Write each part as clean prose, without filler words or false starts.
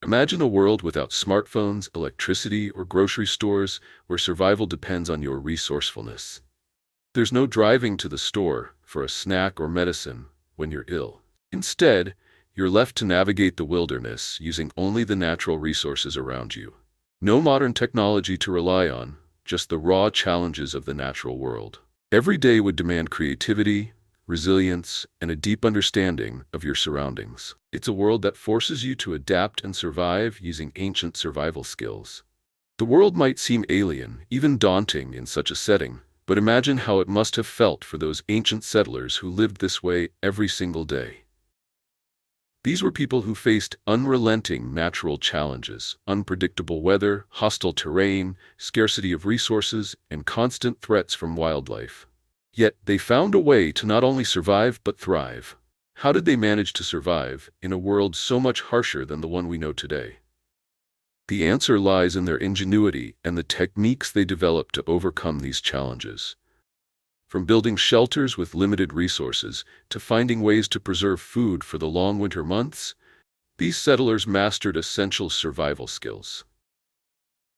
Imagine a world without smartphones, electricity, or grocery stores where survival depends on your resourcefulness. There's no driving to the store for a snack or medicine when you're ill. Instead, you're left to navigate the wilderness using only the natural resources around you. No modern technology to rely on, just the raw challenges of the natural world. Every day would demand creativity, resilience, and a deep understanding of your surroundings. It's a world that forces you to adapt and survive using ancient survival skills. The world might seem alien, even daunting in such a setting, but imagine how it must have felt for those ancient settlers who lived this way every single day. These were people who faced unrelenting natural challenges, unpredictable weather, hostile terrain, scarcity of resources, and constant threats from wildlife. Yet they found a way to not only survive but thrive. How did they manage to survive in a world so much harsher than the one we know today? The answer lies in their ingenuity and the techniques they developed to overcome these challenges. From building shelters with limited resources to finding ways to preserve food for the long winter months, these settlers mastered essential survival skills.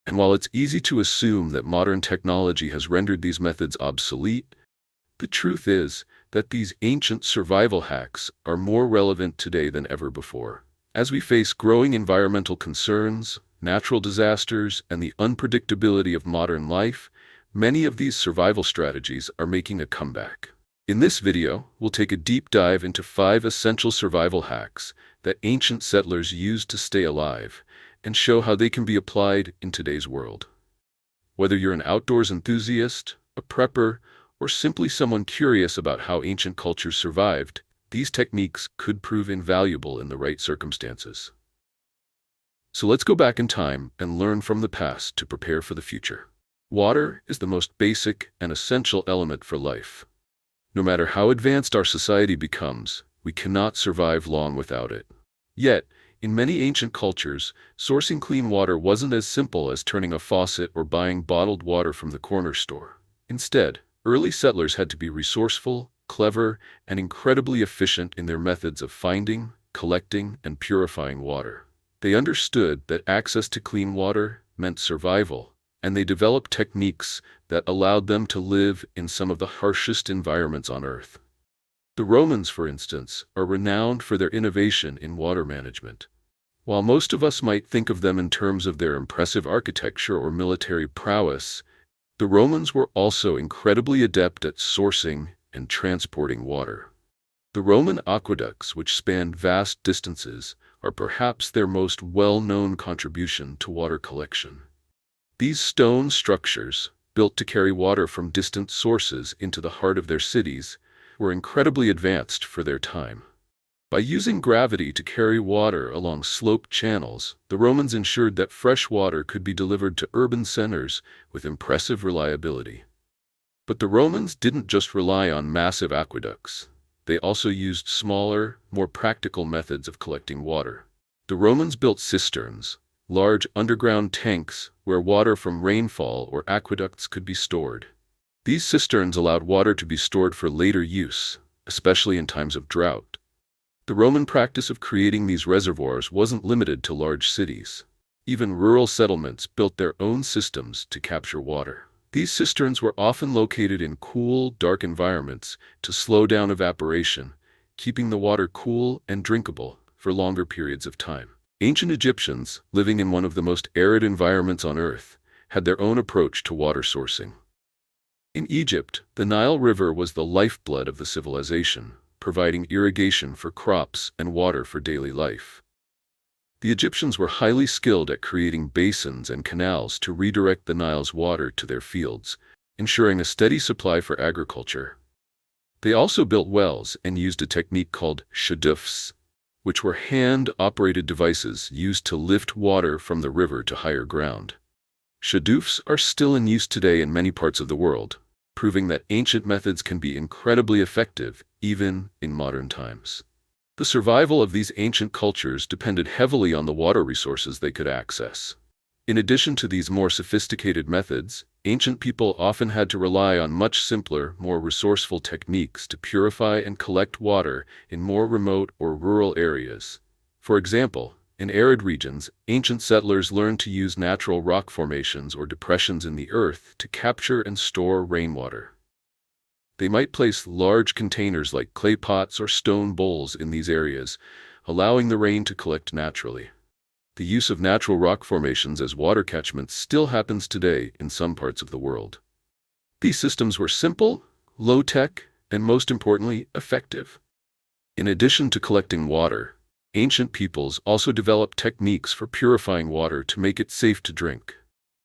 And while it's easy to assume that modern technology has rendered these methods obsolete, the truth is that these ancient survival hacks are more relevant today than ever before. As we face growing environmental concerns, natural disasters, and the unpredictability of modern life, many of these survival strategies are making a comeback. In this video, we'll take a deep dive into 5 essential survival hacks that ancient settlers used to stay alive and show how they can be applied in today's world. Whether you're an outdoors enthusiast, a prepper, or simply someone curious about how ancient cultures survived, these techniques could prove invaluable in the right circumstances. So let's go back in time and learn from the past to prepare for the future. Water is the most basic and essential element for life. No matter how advanced our society becomes, we cannot survive long without it. Yet, in many ancient cultures, sourcing clean water wasn't as simple as turning a faucet or buying bottled water from the corner store. Instead, early settlers had to be resourceful, clever, and incredibly efficient in their methods of finding, collecting, and purifying water. They understood that access to clean water meant survival, and they developed techniques that allowed them to live in some of the harshest environments on Earth. The Romans, for instance, are renowned for their innovation in water management. While most of us might think of them in terms of their impressive architecture or military prowess, the Romans were also incredibly adept at sourcing and transporting water. The Roman aqueducts, which spanned vast distances, are perhaps their most well-known contribution to water collection. These stone structures, built to carry water from distant sources into the heart of their cities, were incredibly advanced for their time. By using gravity to carry water along sloped channels, the Romans ensured that fresh water could be delivered to urban centers with impressive reliability. But the Romans didn't just rely on massive aqueducts. They also used smaller, more practical methods of collecting water. The Romans built cisterns, large underground tanks where water from rainfall or aqueducts could be stored. These cisterns allowed water to be stored for later use, especially in times of drought. The Roman practice of creating these reservoirs wasn't limited to large cities. Even rural settlements built their own systems to capture water. These cisterns were often located in cool, dark environments to slow down evaporation, keeping the water cool and drinkable for longer periods of time. Ancient Egyptians, living in one of the most arid environments on Earth, had their own approach to water sourcing. In Egypt, the Nile River was the lifeblood of the civilization, providing irrigation for crops and water for daily life. The Egyptians were highly skilled at creating basins and canals to redirect the Nile's water to their fields, ensuring a steady supply for agriculture. They also built wells and used a technique called shadufs, which were hand-operated devices used to lift water from the river to higher ground. Shadufs are still in use today in many parts of the world, proving that ancient methods can be incredibly effective even in modern times. The survival of these ancient cultures depended heavily on the water resources they could access. In addition to these more sophisticated methods, ancient people often had to rely on much simpler, more resourceful techniques to purify and collect water in more remote or rural areas. For example, In arid regions, ancient settlers learned to use natural rock formations or depressions in the earth to capture and store rainwater. They might place large containers like clay pots or stone bowls in these areas, allowing the rain to collect naturally. The use of natural rock formations as water catchments still happens today in some parts of the world. These systems were simple, low-tech, and most importantly, effective. In addition to collecting water, ancient peoples also developed techniques for purifying water to make it safe to drink.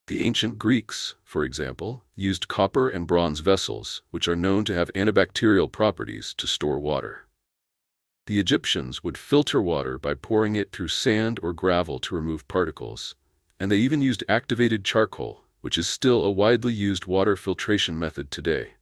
The ancient Greeks, for example, used copper and bronze vessels, which are known to have antibacterial properties, to store water. The Egyptians would filter water by pouring it through sand or gravel to remove particles, and they even used activated charcoal, which is still a widely used water filtration method today.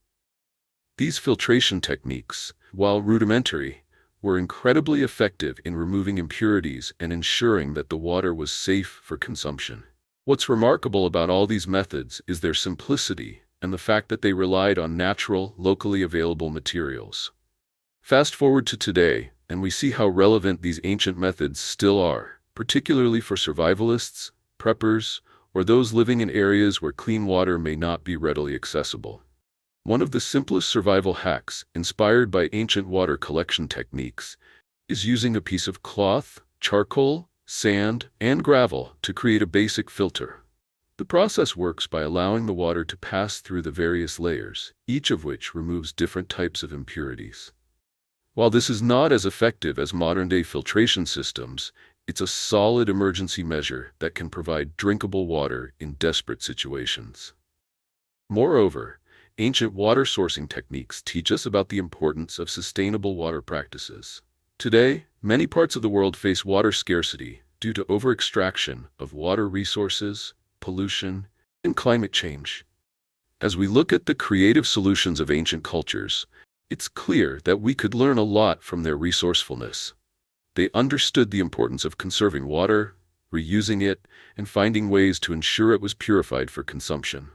These filtration techniques, while rudimentary, were incredibly effective in removing impurities and ensuring that the water was safe for consumption. What's remarkable about all these methods is their simplicity and the fact that they relied on natural, locally available materials. Fast forward to today, and we see how relevant these ancient methods still are, particularly for survivalists, preppers, or those living in areas where clean water may not be readily accessible. One of the simplest survival hacks, inspired by ancient water collection techniques, is using a piece of cloth, charcoal, sand, and gravel to create a basic filter. The process works by allowing the water to pass through the various layers, each of which removes different types of impurities. While this is not as effective as modern-day filtration systems, it's a solid emergency measure that can provide drinkable water in desperate situations. Moreover, ancient water sourcing techniques teach us about the importance of sustainable water practices. Today, many parts of the world face water scarcity due to over-extraction of water resources, pollution, and climate change. As we look at the creative solutions of ancient cultures, it's clear that we could learn a lot from their resourcefulness. They understood the importance of conserving water, reusing it, and finding ways to ensure it was purified for consumption.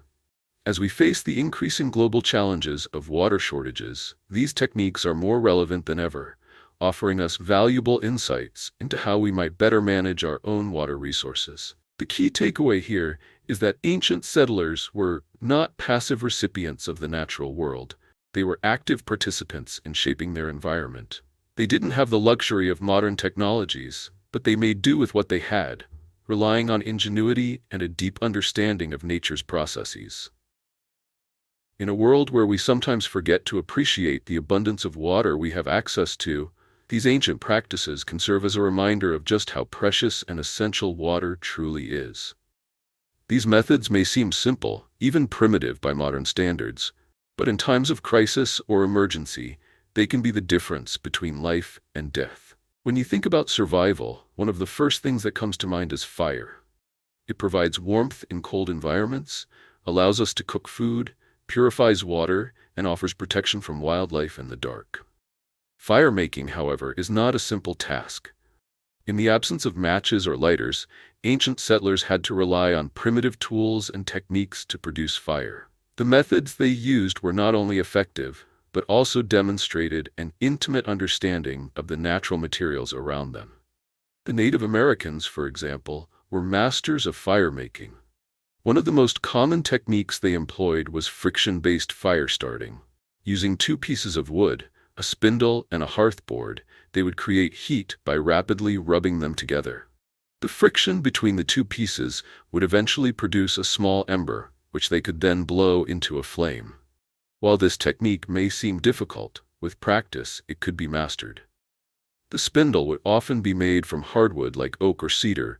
As we face the increasing global challenges of water shortages, these techniques are more relevant than ever, offering us valuable insights into how we might better manage our own water resources. The key takeaway here is that ancient settlers were not passive recipients of the natural world. They were active participants in shaping their environment. They didn't have the luxury of modern technologies, but they made do with what they had, relying on ingenuity and a deep understanding of nature's processes. In a world where we sometimes forget to appreciate the abundance of water we have access to, these ancient practices can serve as a reminder of just how precious and essential water truly is. These methods may seem simple, even primitive by modern standards, but in times of crisis or emergency, they can be the difference between life and death. When you think about survival, one of the first things that comes to mind is fire. It provides warmth in cold environments, allows us to cook food, purifies water, and offers protection from wildlife in the dark. Fire making, however, is not a simple task. In the absence of matches or lighters, ancient settlers had to rely on primitive tools and techniques to produce fire. The methods they used were not only effective, but also demonstrated an intimate understanding of the natural materials around them. The Native Americans, for example, were masters of fire making. One of the most common techniques they employed was friction-based fire starting. Using two pieces of wood, a spindle and a hearthboard, they would create heat by rapidly rubbing them together. The friction between the two pieces would eventually produce a small ember, which they could then blow into a flame. While this technique may seem difficult, with practice it could be mastered. The spindle would often be made from hardwood like oak or cedar,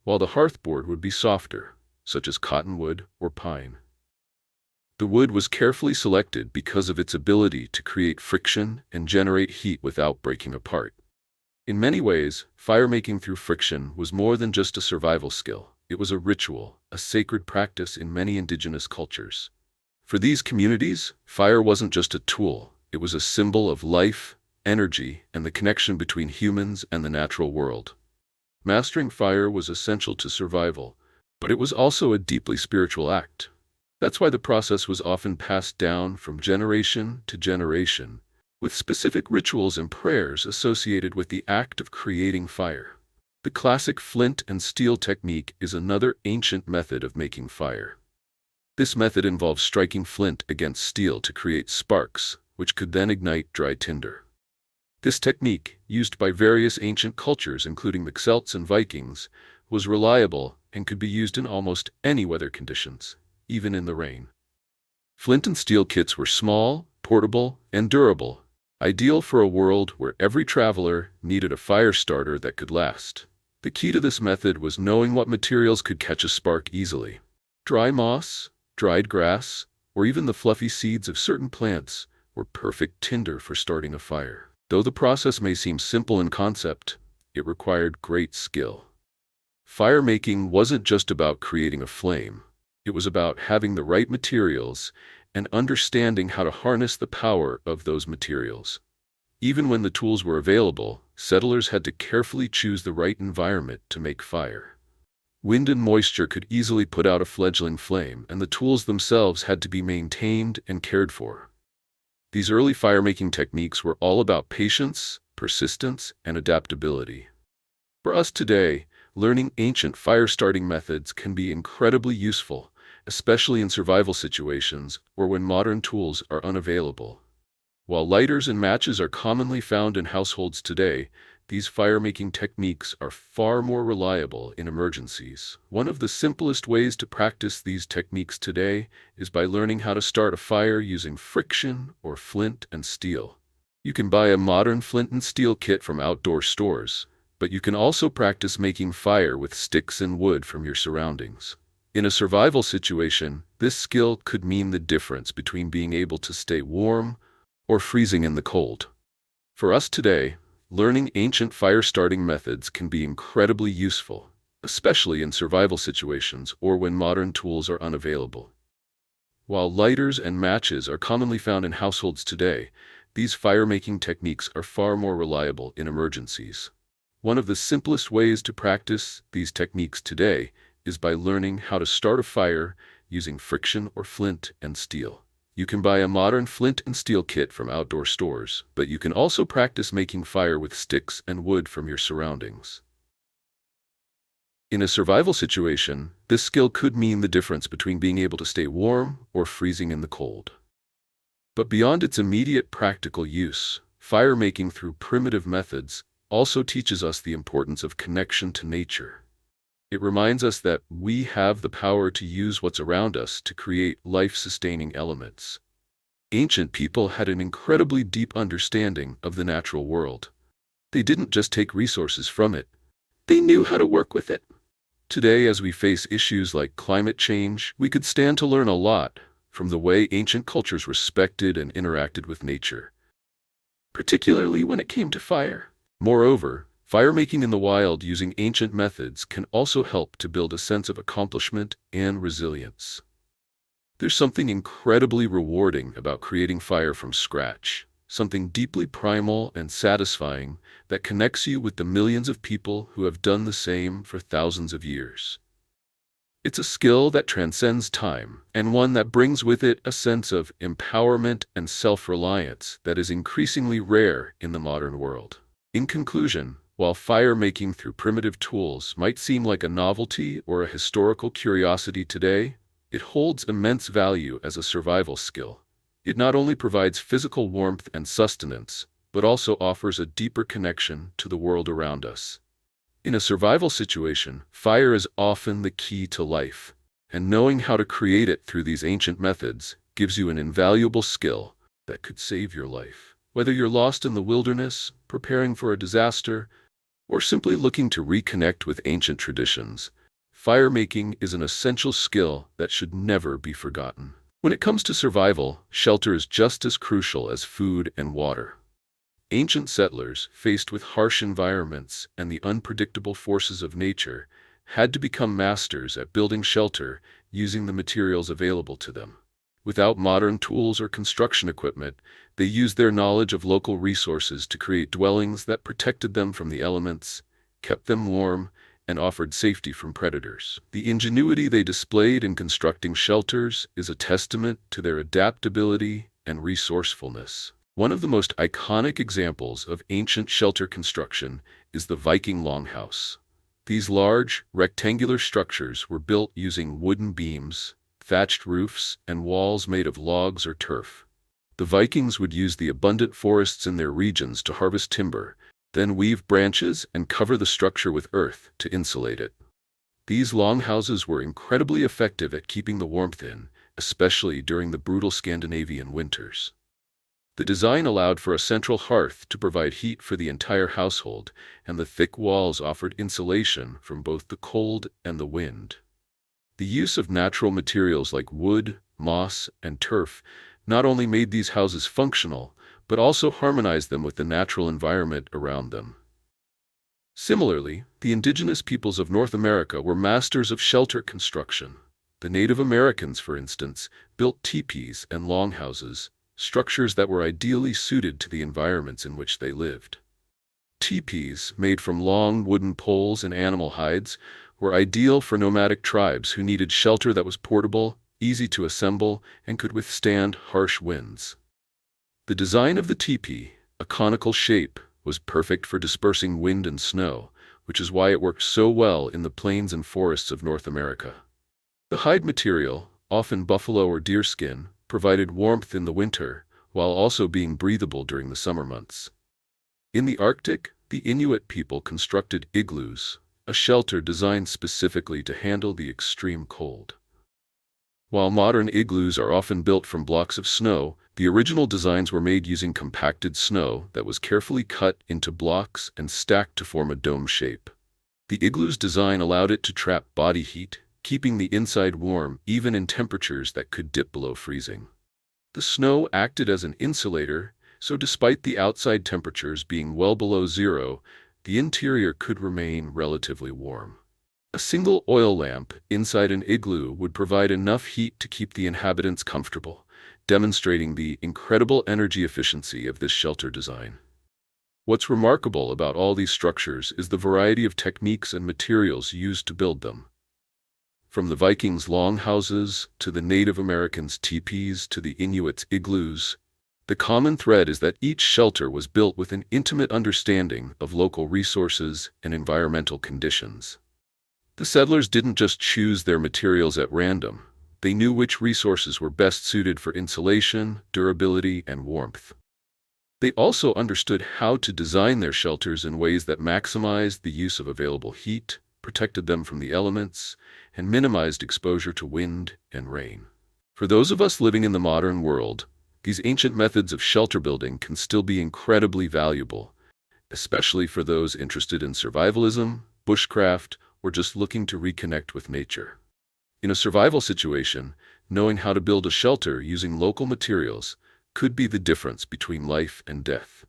while the hearthboard would be softer, such as cottonwood or pine. The wood was carefully selected because of its ability to create friction and generate heat without breaking apart. In many ways, fire-making through friction was more than just a survival skill. It was a ritual, a sacred practice in many indigenous cultures. For these communities, fire wasn't just a tool, it was a symbol of life, energy, and the connection between humans and the natural world. Mastering fire was essential to survival, but it was also a deeply spiritual act. That's why the process was often passed down from generation to generation, with specific rituals and prayers associated with the act of creating fire. The classic flint and steel technique is another ancient method of making fire. This method involves striking flint against steel to create sparks, which could then ignite dry tinder. This technique, used by various ancient cultures including the Celts and Vikings, was reliable and could be used in almost any weather conditions, even in the rain. Flint and steel kits were small, portable, and durable, ideal for a world where every traveler needed a fire starter that could last. The key to this method was knowing what materials could catch a spark easily. Dry moss, dried grass, or even the fluffy seeds of certain plants were perfect tinder for starting a fire. Though the process may seem simple in concept, it required great skill. Fire making wasn't just about creating a flame. It was about having the right materials and understanding how to harness the power of those materials. Even when the tools were available, settlers had to carefully choose the right environment to make fire. Wind and moisture could easily put out a fledgling flame, and the tools themselves had to be maintained and cared for. These early fire-making techniques were all about patience, persistence, and adaptability. For us today, learning ancient fire-starting methods can be incredibly useful, especially in survival situations or when modern tools are unavailable. While lighters and matches are commonly found in households today, these fire-making techniques are far more reliable in emergencies. One of the simplest ways to practice these techniques today is by learning how to start a fire using friction or flint and steel. You can buy a modern flint and steel kit from outdoor stores, but you can also practice making fire with sticks and wood from your surroundings. In a survival situation, this skill could mean the difference between being able to stay warm or freezing in the cold. For us today, learning ancient fire-starting methods can be incredibly useful, especially in survival situations or when modern tools are unavailable. While lighters and matches are commonly found in households today, these fire-making techniques are far more reliable in emergencies. One of the simplest ways to practice these techniques today is by learning how to start a fire using friction or flint and steel. You can buy a modern flint and steel kit from outdoor stores, but you can also practice making fire with sticks and wood from your surroundings. In a survival situation, this skill could mean the difference between being able to stay warm or freezing in the cold. But beyond its immediate practical use, fire making through primitive methods also teaches us the importance of connection to nature. It reminds us that we have the power to use what's around us to create life-sustaining elements. Ancient people had an incredibly deep understanding of the natural world. They didn't just take resources from it, they knew how to work with it. Today, as we face issues like climate change, we could stand to learn a lot from the way ancient cultures respected and interacted with nature, particularly when it came to fire. Moreover, fire-making in the wild using ancient methods can also help to build a sense of accomplishment and resilience. There's something incredibly rewarding about creating fire from scratch, something deeply primal and satisfying that connects you with the millions of people who have done the same for thousands of years. It's a skill that transcends time, and one that brings with it a sense of empowerment and self-reliance that is increasingly rare in the modern world. In conclusion, while fire-making through primitive tools might seem like a novelty or a historical curiosity today, it holds immense value as a survival skill. It not only provides physical warmth and sustenance, but also offers a deeper connection to the world around us. In a survival situation, fire is often the key to life, and knowing how to create it through these ancient methods gives you an invaluable skill that could save your life. Whether you're lost in the wilderness, preparing for a disaster, or simply looking to reconnect with ancient traditions, fire-making is an essential skill that should never be forgotten. When it comes to survival, shelter is just as crucial as food and water. Ancient settlers, faced with harsh environments and the unpredictable forces of nature, had to become masters at building shelter using the materials available to them. Without modern tools or construction equipment, they used their knowledge of local resources to create dwellings that protected them from the elements, kept them warm, and offered safety from predators. The ingenuity they displayed in constructing shelters is a testament to their adaptability and resourcefulness. One of the most iconic examples of ancient shelter construction is the Viking longhouse. These large, rectangular structures were built using wooden beams, thatched roofs, and walls made of logs or turf. The Vikings would use the abundant forests in their regions to harvest timber, then weave branches and cover the structure with earth to insulate it. These longhouses were incredibly effective at keeping the warmth in, especially during the brutal Scandinavian winters. The design allowed for a central hearth to provide heat for the entire household, and the thick walls offered insulation from both the cold and the wind. The use of natural materials like wood, moss, and turf not only made these houses functional, but also harmonized them with the natural environment around them. Similarly, the indigenous peoples of North America were masters of shelter construction. The Native Americans, for instance, built teepees and longhouses, structures that were ideally suited to the environments in which they lived. Teepees, made from long wooden poles and animal hides, were ideal for nomadic tribes who needed shelter that was portable, easy to assemble, and could withstand harsh winds. The design of the teepee, a conical shape, was perfect for dispersing wind and snow, which is why it worked so well in the plains and forests of North America. The hide material, often buffalo or deerskin, provided warmth in the winter, while also being breathable during the summer months. In the Arctic, the Inuit people constructed igloos, a shelter designed specifically to handle the extreme cold. While modern igloos are often built from blocks of snow, the original designs were made using compacted snow that was carefully cut into blocks and stacked to form a dome shape. The igloo's design allowed it to trap body heat, keeping the inside warm even in temperatures that could dip below freezing. The snow acted as an insulator, so despite the outside temperatures being well below zero, the interior could remain relatively warm. A single oil lamp inside an igloo would provide enough heat to keep the inhabitants comfortable, demonstrating the incredible energy efficiency of this shelter design. What's remarkable about all these structures is the variety of techniques and materials used to build them. From the Vikings' longhouses to the Native Americans' teepees to the Inuits' igloos, the common thread is that each shelter was built with an intimate understanding of local resources and environmental conditions. The settlers didn't just choose their materials at random. They knew which resources were best suited for insulation, durability, and warmth. They also understood how to design their shelters in ways that maximized the use of available heat, protected them from the elements, and minimized exposure to wind and rain. For those of us living in the modern world, these ancient methods of shelter building can still be incredibly valuable, especially for those interested in survivalism, bushcraft, or just looking to reconnect with nature. In a survival situation, knowing how to build a shelter using local materials could be the difference between life and death.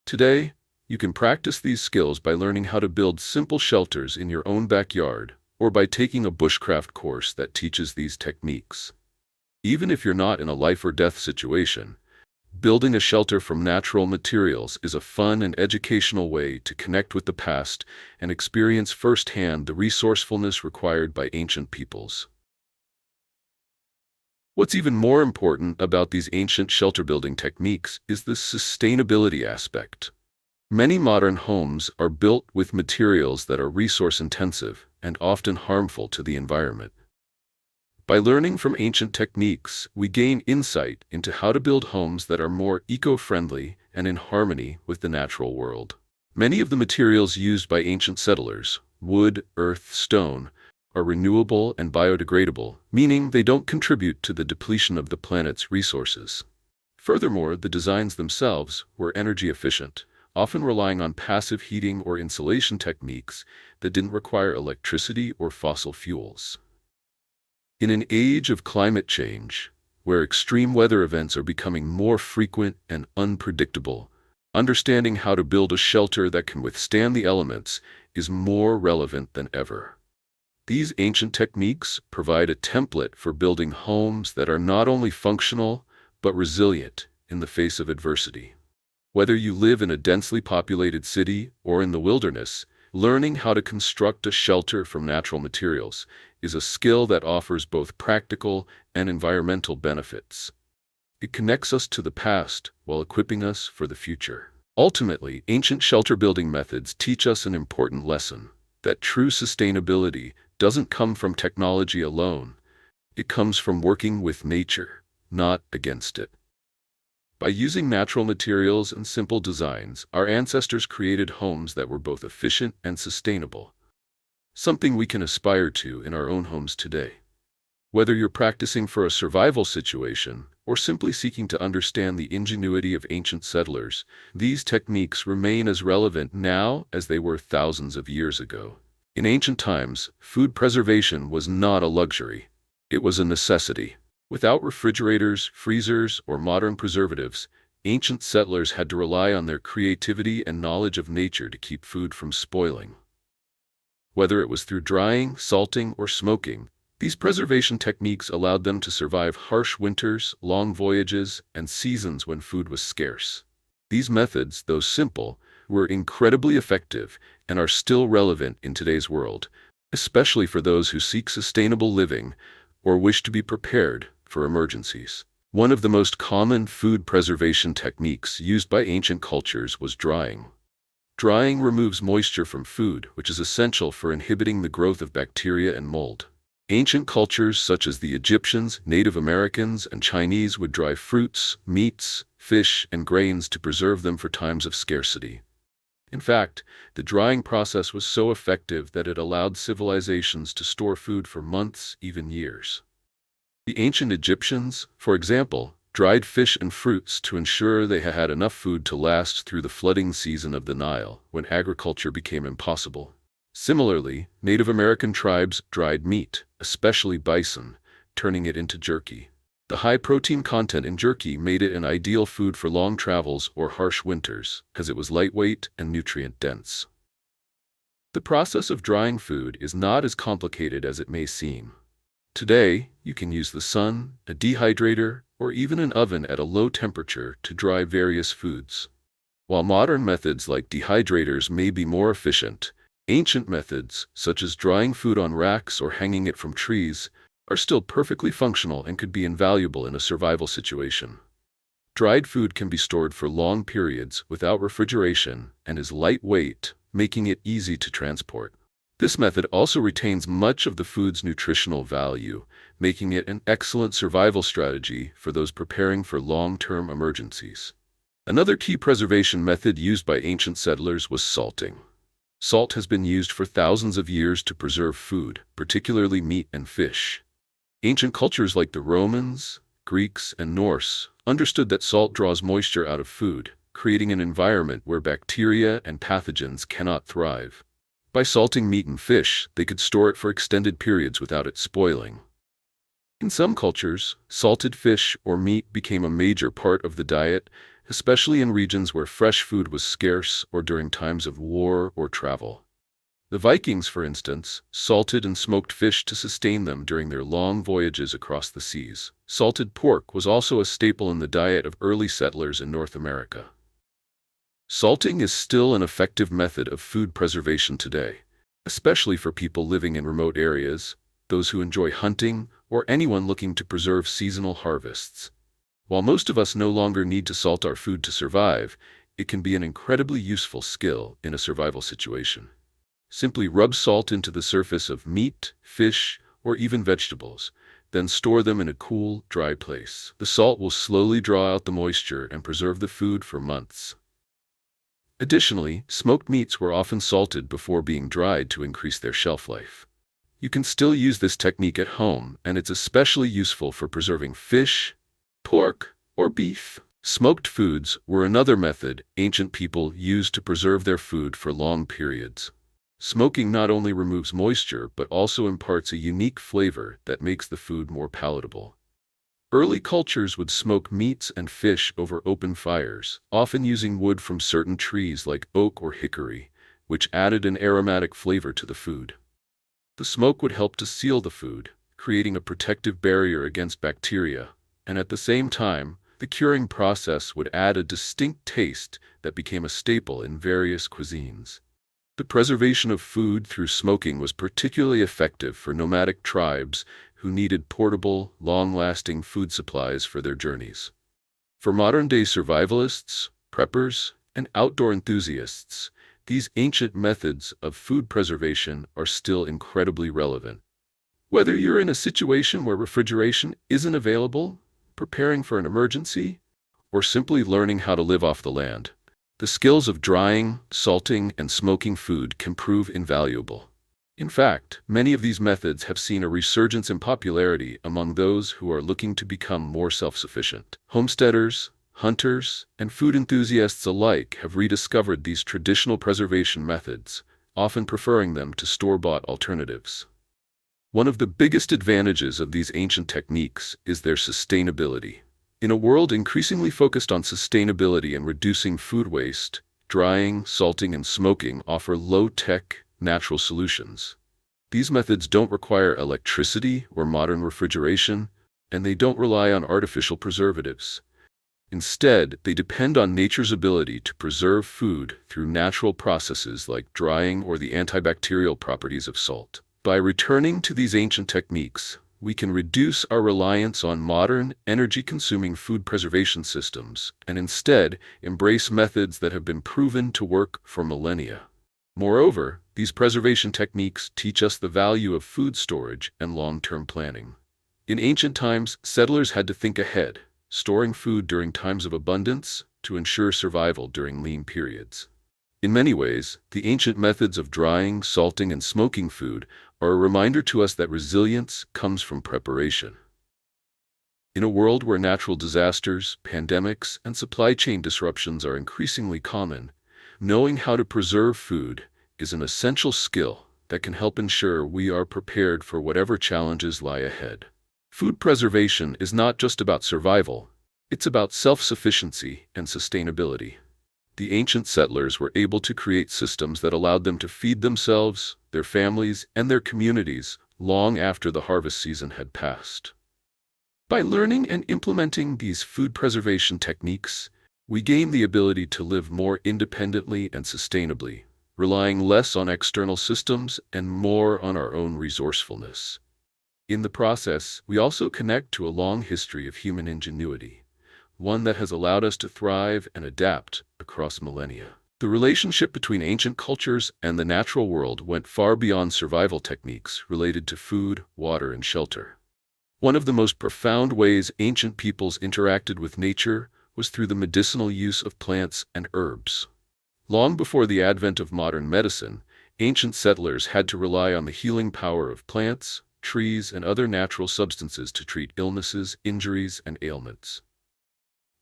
Today, you can practice these skills by learning how to build simple shelters in your own backyard, or by taking a bushcraft course that teaches these techniques. Even if you're not in a life-or-death situation, building a shelter from natural materials is a fun and educational way to connect with the past and experience firsthand the resourcefulness required by ancient peoples. What's even more important about these ancient shelter-building techniques is the sustainability aspect. Many modern homes are built with materials that are resource-intensive and often harmful to the environment. By learning from ancient techniques, we gain insight into how to build homes that are more eco-friendly and in harmony with the natural world. Many of the materials used by ancient settlers, wood, earth, stone, are renewable and biodegradable, meaning they don't contribute to the depletion of the planet's resources. Furthermore, the designs themselves were energy efficient, often relying on passive heating or insulation techniques that didn't require electricity or fossil fuels. In an age of climate change, where extreme weather events are becoming more frequent and unpredictable, understanding how to build a shelter that can withstand the elements is more relevant than ever. These ancient techniques provide a template for building homes that are not only functional, but resilient in the face of adversity. Whether you live in a densely populated city or in the wilderness, learning how to construct a shelter from natural materials is a skill that offers both practical and environmental benefits. It connects us to the past while equipping us for the future. Ultimately, ancient shelter-building methods teach us an important lesson. that true sustainability doesn't come from technology alone. It comes from working with nature, not against it. By using natural materials and simple designs, our ancestors created homes that were both efficient and sustainable, something we can aspire to in our own homes today. Whether you're practicing for a survival situation or simply seeking to understand the ingenuity of ancient settlers, these techniques remain as relevant now as they were thousands of years ago. In ancient times, food preservation was not a luxury. It was a necessity. Without refrigerators, freezers, or modern preservatives, ancient settlers had to rely on their creativity and knowledge of nature to keep food from spoiling. Whether it was through drying, salting, or smoking, these preservation techniques allowed them to survive harsh winters, long voyages, and seasons when food was scarce. These methods, though simple, were incredibly effective and are still relevant in today's world, especially for those who seek sustainable living or wish to be prepared for emergencies. One of the most common food preservation techniques used by ancient cultures was drying. Drying removes moisture from food, which is essential for inhibiting the growth of bacteria and mold. Ancient cultures such as the Egyptians, Native Americans, and Chinese would dry fruits, meats, fish, and grains to preserve them for times of scarcity. In fact, the drying process was so effective that it allowed civilizations to store food for months, even years. The ancient Egyptians, for example, dried fish and fruits to ensure they had enough food to last through the flooding season of the Nile, when agriculture became impossible. Similarly, Native American tribes dried meat, especially bison, turning it into jerky. The high protein content in jerky made it an ideal food for long travels or harsh winters, because it was lightweight and nutrient-dense. The process of drying food is not as complicated as it may seem. Today, you can use the sun, a dehydrator, or even an oven at a low temperature to dry various foods. While modern methods like dehydrators may be more efficient, ancient methods, such as drying food on racks or hanging it from trees, are still perfectly functional and could be invaluable in a survival situation. Dried food can be stored for long periods without refrigeration and is lightweight, making it easy to transport. This method also retains much of the food's nutritional value, making it an excellent survival strategy for those preparing for long-term emergencies. Another key preservation method used by ancient settlers was salting. Salt has been used for thousands of years to preserve food, particularly meat and fish. Ancient cultures like the Romans, Greeks, and Norse understood that salt draws moisture out of food, creating an environment where bacteria and pathogens cannot thrive. By salting meat and fish, they could store it for extended periods without it spoiling. In some cultures, salted fish or meat became a major part of the diet, especially in regions where fresh food was scarce or during times of war or travel. The Vikings, for instance, salted and smoked fish to sustain them during their long voyages across the seas. Salted pork was also a staple in the diet of early settlers in North America. Salting is still an effective method of food preservation today, especially for people living in remote areas, those who enjoy hunting, or anyone looking to preserve seasonal harvests. While most of us no longer need to salt our food to survive, it can be an incredibly useful skill in a survival situation. Simply rub salt into the surface of meat, fish, or even vegetables, then store them in a cool, dry place. The salt will slowly draw out the moisture and preserve the food for months. Additionally, smoked meats were often salted before being dried to increase their shelf life. You can still use this technique at home, and it's especially useful for preserving fish, pork, or beef. Smoked foods were another method ancient people used to preserve their food for long periods. Smoking not only removes moisture but also imparts a unique flavor that makes the food more palatable. Early cultures would smoke meats and fish over open fires, often using wood from certain trees like oak or hickory, which added an aromatic flavor to the food. The smoke would help to seal the food, creating a protective barrier against bacteria, and at the same time, the curing process would add a distinct taste that became a staple in various cuisines. The preservation of food through smoking was particularly effective for nomadic tribes who needed portable, long-lasting food supplies for their journeys. For modern-day survivalists, preppers, and outdoor enthusiasts, these ancient methods of food preservation are still incredibly relevant. Whether you're in a situation where refrigeration isn't available, preparing for an emergency, or simply learning how to live off the land, the skills of drying, salting, and smoking food can prove invaluable. In fact, many of these methods have seen a resurgence in popularity among those who are looking to become more self-sufficient. Homesteaders, hunters, and food enthusiasts alike have rediscovered these traditional preservation methods, often preferring them to store-bought alternatives. One of the biggest advantages of these ancient techniques is their sustainability. In a world increasingly focused on sustainability and reducing food waste, drying, salting, and smoking offer low-tech, natural solutions. These methods don't require electricity or modern refrigeration, and they don't rely on artificial preservatives. Instead, they depend on nature's ability to preserve food through natural processes like drying or the antibacterial properties of salt. By returning to these ancient techniques, we can reduce our reliance on modern, energy-consuming food preservation systems and instead embrace methods that have been proven to work for millennia. Moreover, these preservation techniques teach us the value of food storage and long-term planning. In ancient times, settlers had to think ahead, storing food during times of abundance to ensure survival during lean periods. In many ways, the ancient methods of drying, salting, and smoking food are a reminder to us that resilience comes from preparation. In a world where natural disasters, pandemics, and supply chain disruptions are increasingly common, knowing how to preserve food is an essential skill that can help ensure we are prepared for whatever challenges lie ahead. Food preservation is not just about survival, it's about self-sufficiency and sustainability. The ancient settlers were able to create systems that allowed them to feed themselves, their families, and their communities long after the harvest season had passed. By learning and implementing these food preservation techniques, we gain the ability to live more independently and sustainably, relying less on external systems and more on our own resourcefulness. In the process, we also connect to a long history of human ingenuity, one that has allowed us to thrive and adapt across millennia. The relationship between ancient cultures and the natural world went far beyond survival techniques related to food, water, and shelter. One of the most profound ways ancient peoples interacted with nature was through the medicinal use of plants and herbs. Long before the advent of modern medicine, ancient settlers had to rely on the healing power of plants, trees, and other natural substances to treat illnesses, injuries, and ailments.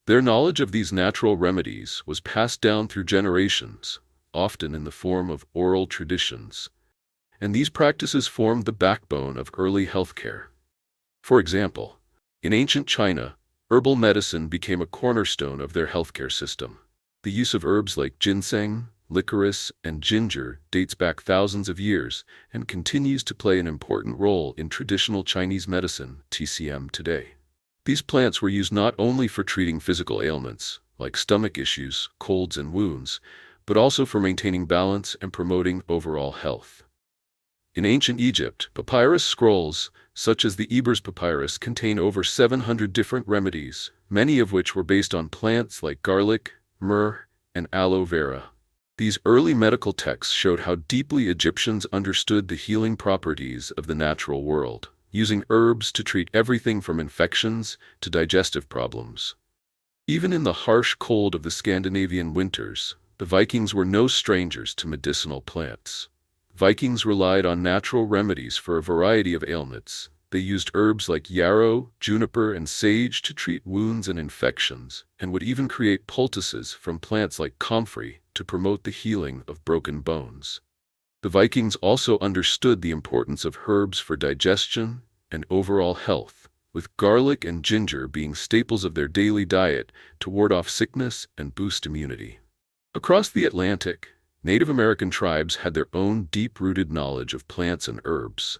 Their knowledge of these natural remedies was passed down through generations, often in the form of oral traditions, and these practices formed the backbone of early healthcare. For example, in ancient China, herbal medicine became a cornerstone of their healthcare system. The use of herbs like ginseng, licorice, and ginger dates back thousands of years and continues to play an important role in traditional Chinese medicine, TCM, today. These plants were used not only for treating physical ailments, like stomach issues, colds, and wounds, but also for maintaining balance and promoting overall health. In ancient Egypt, papyrus scrolls, such as the Ebers papyrus, contain over 700 different remedies, many of which were based on plants like garlic, myrrh, and aloe vera. These early medical texts showed how deeply Egyptians understood the healing properties of the natural world, using herbs to treat everything from infections to digestive problems. Even in the harsh cold of the Scandinavian winters, the Vikings were no strangers to medicinal plants. Vikings relied on natural remedies for a variety of ailments. They used herbs like yarrow, juniper, and sage to treat wounds and infections, and would even create poultices from plants like comfrey to promote the healing of broken bones. The Vikings also understood the importance of herbs for digestion and overall health, with garlic and ginger being staples of their daily diet to ward off sickness and boost immunity. Across the Atlantic, Native American tribes had their own deep-rooted knowledge of plants and herbs.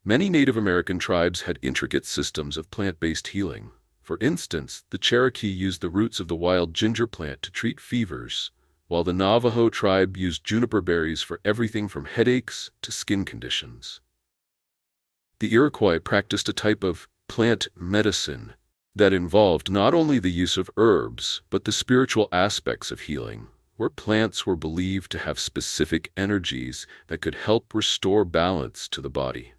Many Native American tribes had intricate systems of plant-based healing. For instance, the Cherokee used the roots of the wild ginger plant to treat fevers, while the Navajo tribe used juniper berries for everything from headaches to skin conditions. The Iroquois practiced a type of plant medicine that involved not only the use of herbs, but the spiritual aspects of healing, where plants were believed to have specific energies that could help restore balance to the body.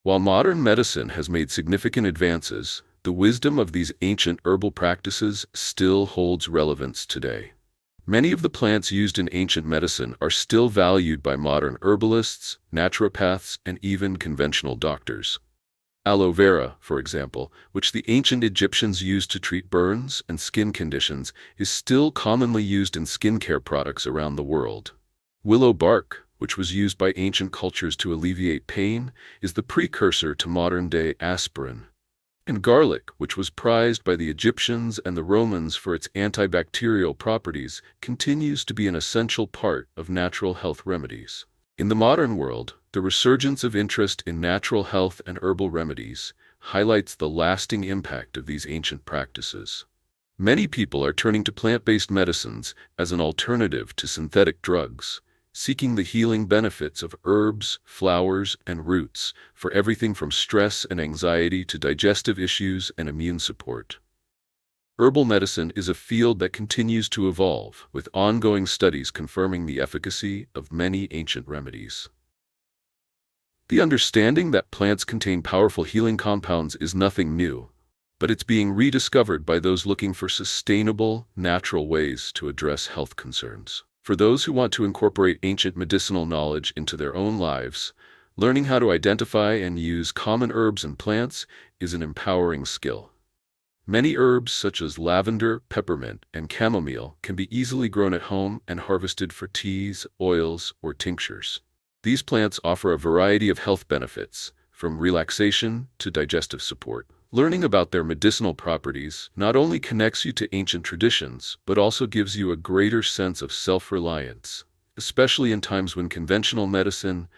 While modern medicine has made significant advances, the wisdom of these ancient herbal practices still holds relevance today. Many of the plants used in ancient medicine are still valued by modern herbalists, naturopaths, and even conventional doctors. Aloe vera, for example, which the ancient Egyptians used to treat burns and skin conditions, is still commonly used in skincare products around the world. Willow bark, which was used by ancient cultures to alleviate pain, is the precursor to modern-day aspirin. And garlic, which was prized by the Egyptians and the Romans for its antibacterial properties, continues to be an essential part of natural health remedies. In the modern world, the resurgence of interest in natural health and herbal remedies highlights the lasting impact of these ancient practices. Many people are turning to plant-based medicines as an alternative to synthetic drugs, seeking the healing benefits of herbs, flowers, and roots for everything from stress and anxiety to digestive issues and immune support. Herbal medicine is a field that continues to evolve, with ongoing studies confirming the efficacy of many ancient remedies. The understanding that plants contain powerful healing compounds is nothing new, but it's being rediscovered by those looking for sustainable, natural ways to address health concerns. For those who want to incorporate ancient medicinal knowledge into their own lives, learning how to identify and use common herbs and plants is an empowering skill. Many herbs such as lavender, peppermint, and chamomile can be easily grown at home and harvested for teas, oils, or tinctures. These plants offer a variety of health benefits, from relaxation to digestive support. Learning about their medicinal properties not only connects you to ancient traditions, but also gives you a greater sense of self-reliance, especially in times when conventional medicine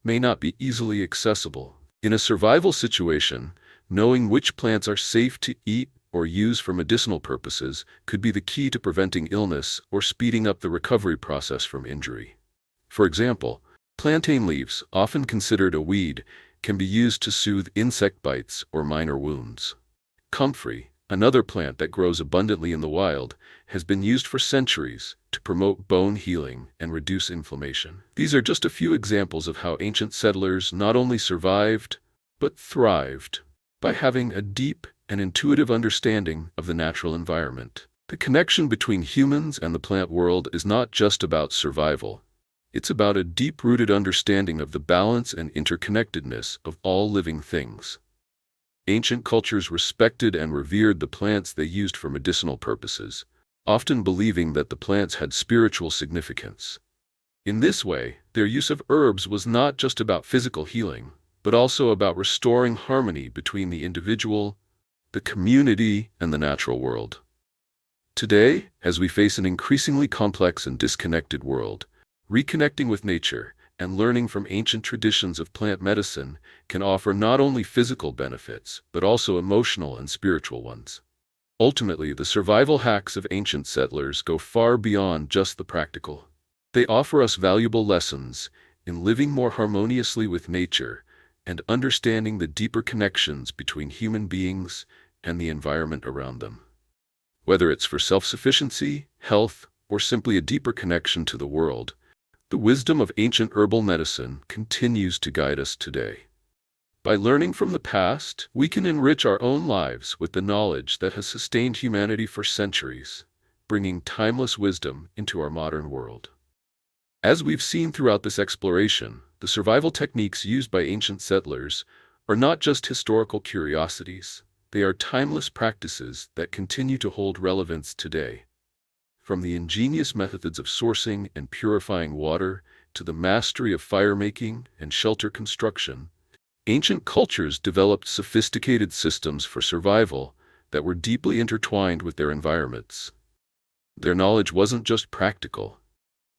may not be easily accessible. In a survival situation, knowing which plants are safe to eat or use for medicinal purposes could be the key to preventing illness or speeding up the recovery process from injury. For example, plantain leaves, often considered a weed, can be used to soothe insect bites or minor wounds. Comfrey, another plant that grows abundantly in the wild, has been used for centuries to promote bone healing and reduce inflammation. These are just a few examples of how ancient settlers not only survived, but thrived by having a deep and intuitive understanding of the natural environment. The connection between humans and the plant world is not just about survival. It's about a deep-rooted understanding of the balance and interconnectedness of all living things. Ancient cultures respected and revered the plants they used for medicinal purposes, often believing that the plants had spiritual significance. In this way, their use of herbs was not just about physical healing, but also about restoring harmony between the individual, the community, and the natural world. Today, as we face an increasingly complex and disconnected world, reconnecting with nature and learning from ancient traditions of plant medicine can offer not only physical benefits, but also emotional and spiritual ones. Ultimately, the survival hacks of ancient settlers go far beyond just the practical. They offer us valuable lessons in living more harmoniously with nature and understanding the deeper connections between human beings and the environment around them. Whether it's for self-sufficiency, health, or simply a deeper connection to the world, the wisdom of ancient herbal medicine continues to guide us today. By learning from the past, we can enrich our own lives with the knowledge that has sustained humanity for centuries, bringing timeless wisdom into our modern world. As we've seen throughout this exploration, the survival techniques used by ancient settlers are not just historical curiosities, they are timeless practices that continue to hold relevance today. From the ingenious methods of sourcing and purifying water to the mastery of fire-making and shelter construction, ancient cultures developed sophisticated systems for survival that were deeply intertwined with their environments. Their knowledge wasn't just practical.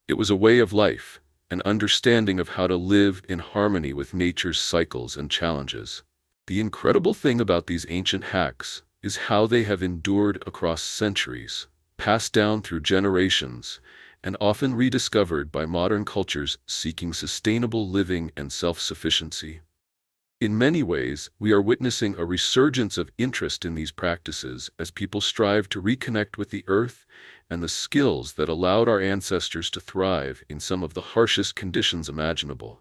It was a way of life, an understanding of how to live in harmony with nature's cycles and challenges. The incredible thing about these ancient hacks is how they have endured across centuries, passed down through generations, and often rediscovered by modern cultures seeking sustainable living and self-sufficiency. In many ways, we are witnessing a resurgence of interest in these practices as people strive to reconnect with the earth and the skills that allowed our ancestors to thrive in some of the harshest conditions imaginable.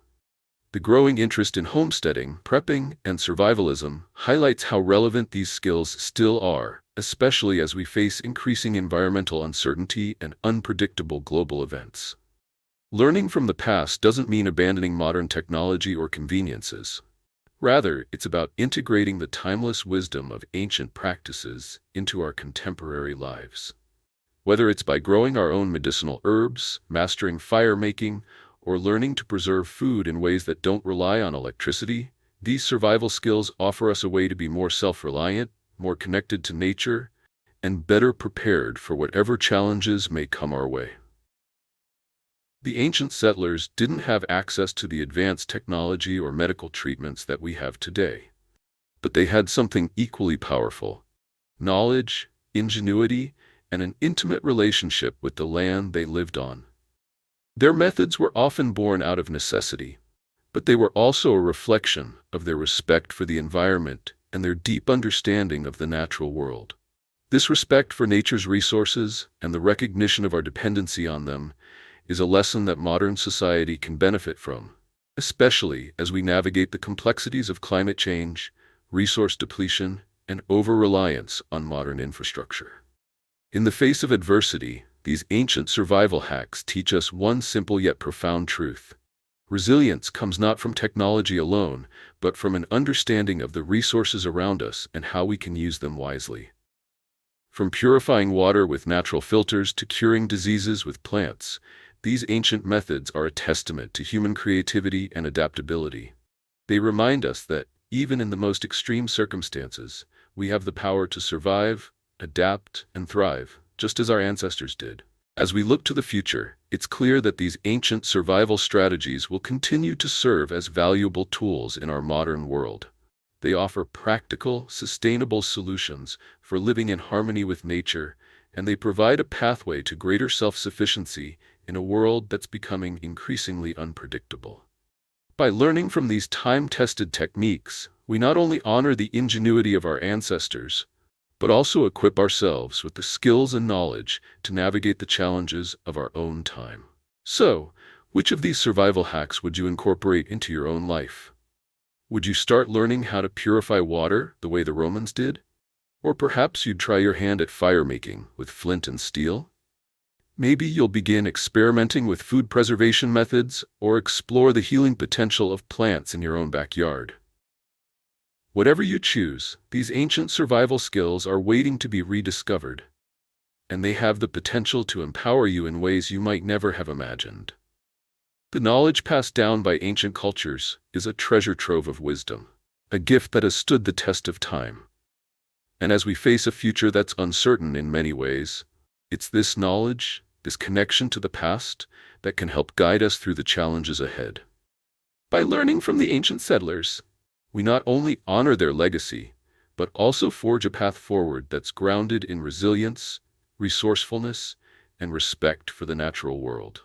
The growing interest in homesteading, prepping, and survivalism highlights how relevant these skills still are, especially as we face increasing environmental uncertainty and unpredictable global events. Learning from the past doesn't mean abandoning modern technology or conveniences. Rather, it's about integrating the timeless wisdom of ancient practices into our contemporary lives. Whether it's by growing our own medicinal herbs, mastering fire making, or learning to preserve food in ways that don't rely on electricity, these survival skills offer us a way to be more self-reliant, more connected to nature, and better prepared for whatever challenges may come our way. The ancient settlers didn't have access to the advanced technology or medical treatments that we have today. But they had something equally powerful: knowledge, ingenuity, and an intimate relationship with the land they lived on. Their methods were often born out of necessity, but they were also a reflection of their respect for the environment and their deep understanding of the natural world. This respect for nature's resources and the recognition of our dependency on them is a lesson that modern society can benefit from, especially as we navigate the complexities of climate change, resource depletion, and over-reliance on modern infrastructure. In the face of adversity, these ancient survival hacks teach us one simple yet profound truth. Resilience comes not from technology alone, but from an understanding of the resources around us and how we can use them wisely. From purifying water with natural filters to curing diseases with plants, these ancient methods are a testament to human creativity and adaptability. They remind us that, even in the most extreme circumstances, we have the power to survive, adapt, and thrive, just as our ancestors did. As we look to the future, it's clear that these ancient survival strategies will continue to serve as valuable tools in our modern world. They offer practical, sustainable solutions for living in harmony with nature, and they provide a pathway to greater self-sufficiency in a world that's becoming increasingly unpredictable. By learning from these time-tested techniques, we not only honor the ingenuity of our ancestors, but also equip ourselves with the skills and knowledge to navigate the challenges of our own time. So, which of these survival hacks would you incorporate into your own life? Would you start learning how to purify water the way the Romans did? Or perhaps you'd try your hand at fire making with flint and steel? Maybe you'll begin experimenting with food preservation methods or explore the healing potential of plants in your own backyard. Whatever you choose, these ancient survival skills are waiting to be rediscovered, and they have the potential to empower you in ways you might never have imagined. The knowledge passed down by ancient cultures is a treasure trove of wisdom, a gift that has stood the test of time. And as we face a future that's uncertain in many ways, it's this knowledge, this connection to the past, that can help guide us through the challenges ahead. By learning from the ancient settlers, we not only honor their legacy, but also forge a path forward that's grounded in resilience, resourcefulness, and respect for the natural world.